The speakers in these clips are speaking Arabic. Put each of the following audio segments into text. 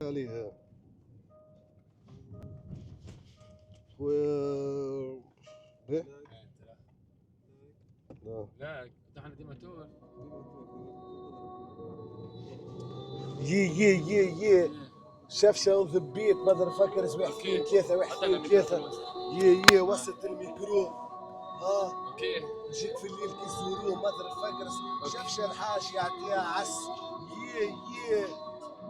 عليها و لا احنا ديما تور يي شفشة اون ذا بيت ماذر فاكرز واحد اثنين ثلاثة واحد اثنين ثلاثة يي وسط الميكرو اوكي جيت في الليل كي زورو ماذر فاكرز شفشة الحاج يعطيها عس يي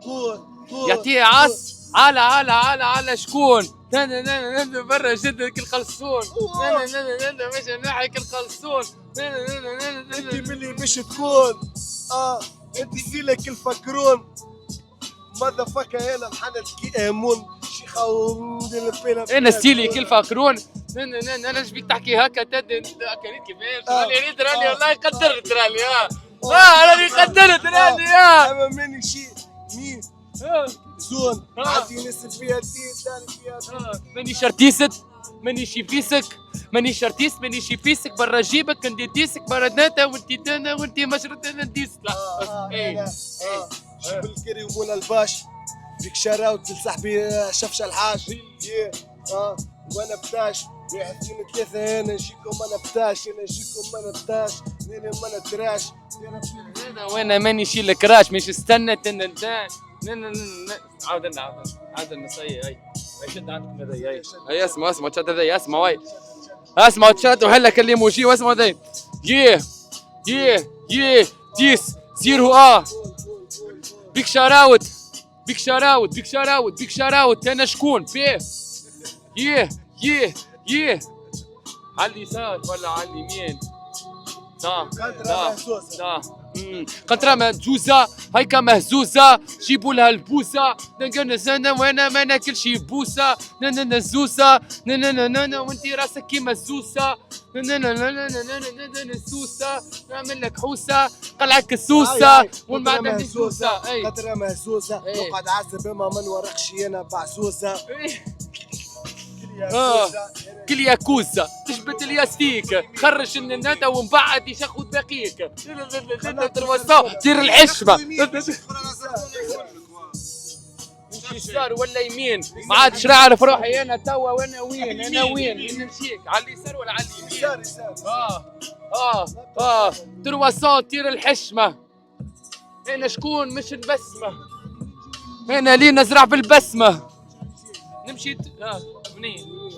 قول يعطيها عس على شكون انا برا جدك الخلصون انا مش نحك الخلصون انت ملي باش تكون انت فيلك الفكرون ماذا فكا انا محنت كي امون شيخة ومدير البيلا انا ستيلي كل فاكرون انا ايش بيك تحكي هكا كريت كيفاش راني والله قدرت راني راني قدرت راني اما ماني شي مين زون عادي نسل فيها الدين داري فيها ماني شرتيست ماني شي فيسك ماني شرتيست ماني شي فيسك برا جيبك ندي ديسك برا ناتا وانتي تانا وانتي مشروط انا نديسك لا جيب الكري ومولا الباش فيك شراوت لصاحبي شفشة الحاج وانا بتاش واحد اثنين ثلاثة انا نجيكم انا بتاش انا نجيكم انا بتاش اثنين انا تراش وانا ماني شي الكراش مش استنى تنتان عاودنا صي هاي شد عندكم هذي هاي اسمع تشات هذي اسمع هاي اسمع تشات وهلا كلموا جي واسمع هذي يه ديس زيرو بيك شاراوت بيك شاراوت انا شكون فيه يه على اليسار ولا على اليمين قنطرة مهزوزة هيكا مهزوزة جيبوا لها البوسة انا وانا ما ناكلش بوسة نزوسة وانتي راسك كيما الزوسة سوسة نعمل لك حوسة قلعك السوسة والمعدة مهزوزة قطرة مهزوزة نقعد عازب اما من ورقشي انا بعسوسة كل ياكوزا تجبد الياستيك خرج الناتا ومن بعد يشخذ باقيك دير الحشمه يسار ولا يمين ما عادش نعرف روحي انا توا وانا وين نمشيك على اليسار ولا على اليمين ترواسون دير الحشمه انا شكون مش البسمه انا لي نزرع في البسمه نمشي منين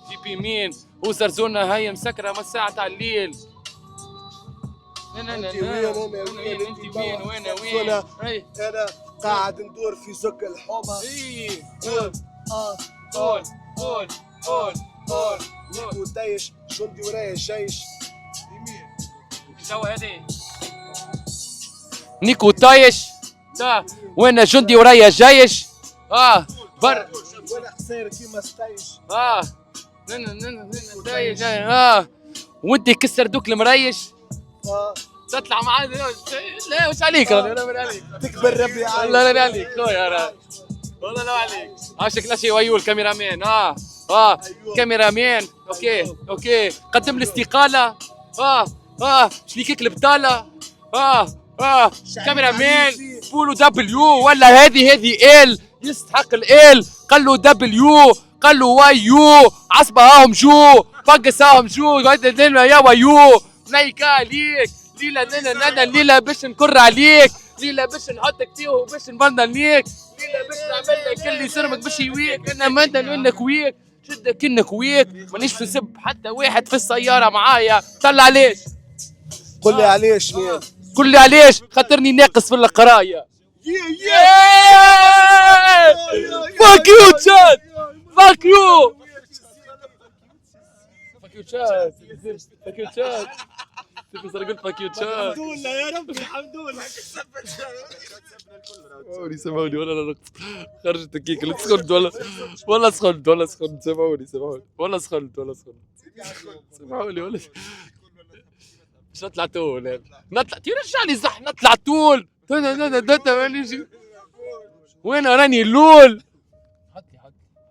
جيب يمين وزرزونة هاي مسكرة من الساعة تاع الليل انت وين انا قاعد ندور في زك الحومة قول نيكو دايش جندي ورايا الجيش يمين شو هذي نيكو تايش وانا جندي ورايا الجيش بر وانا قصير كيما ستايش دايش وانت كسر دوك المريش تطلع معاه لا وش عليك تكبر ربي عليك لا عليك خويا والله لا عليك شكلها شي ويول كاميرامان كاميرامان اوكي قدم الاستقالة شليكك البطالة كاميرامان بولو دبليو ولا هذه ال يستحق ال قال له دبليو قال له وايو عصبة جو فقس جو يا وايو نايكا عليك ليلة باش نكر عليك ليلة باش نحطك فيه وباش نبندل ليك ليلة باش نعمل لك اللي سرمك باش يويك انا مندل انك ويك شدك انك ويك مانيش نسب حتى واحد في السيارة معايا طلع ليش قل لي علاش مين قل لي علاش خاطرني ناقص في القراية فاك يو تشات فاك يو تشات قلت فاك يو تشات الحمد لله يا رب الحمد لله سامحوني ولا لا خرجت كيك لا سخنت ولا سخنت سامحوني ولا سخنت سامحوني ولا مش نطلع طول نطلع ترجع لي صح نطلع طول وين راني اللول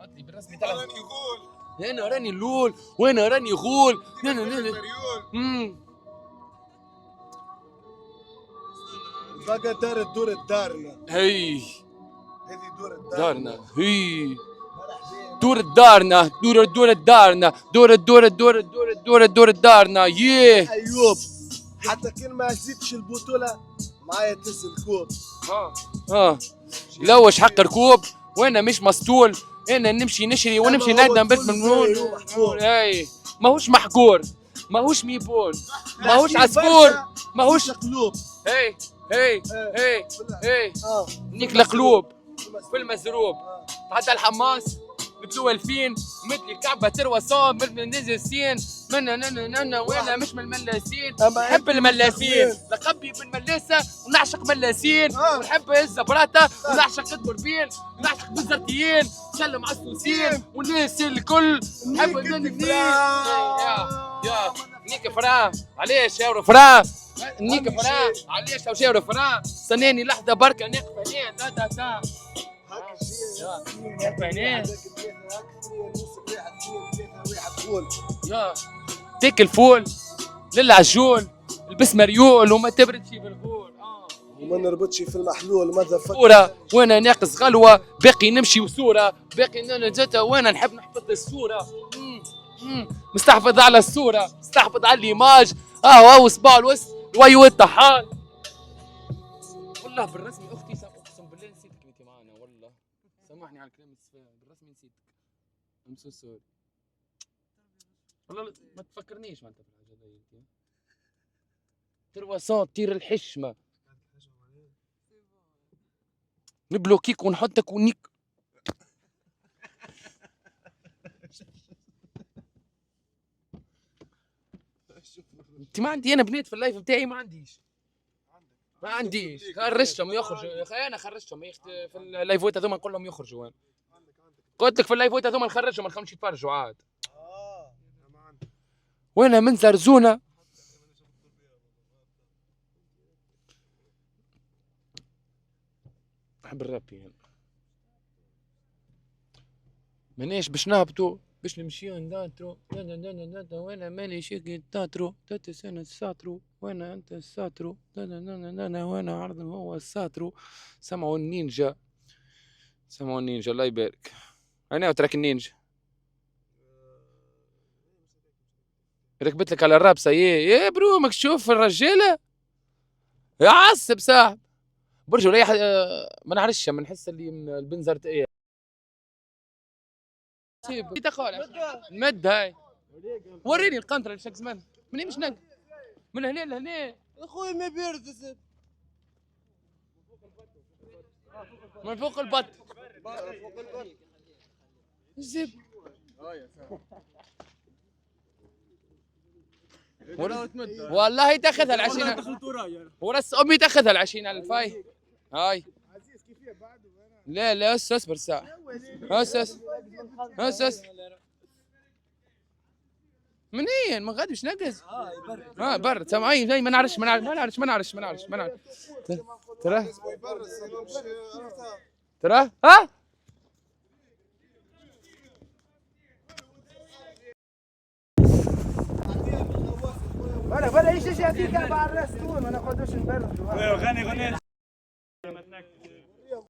حطي بالرسمي تاع راني غول هنا راني اللول وين راني غول بقى دور الدارنا. هي هذه دور الدارنا. دارنا هي دور الدارنا دور الدارنا دور الدارنا يه. ايوب حتى كان ما زيدش البطوله معايا تهز الكوب. لوش حق ركوب وانا مش مسطول، انا نمشي نشري ونمشي نقدم بس ممنون. اي ماهوش محقور، ماهوش ميبون، ماهوش عصفور، ماهوش قلوب. هي نيك القلوب في المزروب. تعدى الحماس بتلو 2000 مثل الكعبة تروى صوب من نزل سين من وانا مش من الملاسين. نحب الملاسين لقبي بالملاسة ونعشق ملاسين ونحب الزبراتة ونعشق الدوربين ونعشق بالزرتيين نسلم على السوسين والناس الكل نحب يا نيك فران علاش يا فران نيك فران علاش او شاور فران استناني لحظة بركة نقف هنا تا يا ديك الفول للعجول البس مريول وما تبردش بالغول وما نربطش في المحلول ماذا صورة وانا ناقص غلوة باقي نمشي وصورة باقي نجتها وانا نحب نحفظ الصورة مستحفظ على الصورة مستحفظ على الايماج هو صباع الوسط الويو الطحال. والله بالرسمي اختي اقسم بالله نسيتك انت معانا والله سامحني على الكلام السفاهة بالرسمي نسيتك. ام سو سوري والله ما تفكرنيش ما انت في الحاجة دي تروى صوت طير الحشمة نبلوكيك ونحطك ونيك. انت ما عندي انا بنيت في اللايف بتاعي ما عنديش خرجتهم يخرجوا يا اخي انا خرجتهم في اللايفات هذوما كلهم يخرجوا. قلت لك في اللايفات هذوما نخرجهم ما نخليهمش يتفرجوا عاد. وانا من زرزونه نحب الراب يعني مانيش باش نهبطوا باش نمشيو نذاكروا وانا مالي شيك تاترو تات سنة الساترو وانا انت الساترو وانا عرض هو الساترو. سمعوا النينجا الله يبارك. انا وترك النينجا ركبت لك على الرابسه يا برو ماك تشوف الرجاله يعصب صاحب برجو ريح ما نعرفش ما نحس اللي البنزر ايه دخل مد هاي وريني القنطره اللي شك زمان منين مش نق من هنا لهنا اخوي ما بيرد من فوق البط زب والله تاخذها العشرين ورس امي تاخذها العشرين على الفاي هاي لا اصبر ساعة اسس منين ما غاديش نقز برد سامعين زي ما نعرفش ترى ها ولا ايش يعطيك على الراس طول ما ناخذوش نبرد. غني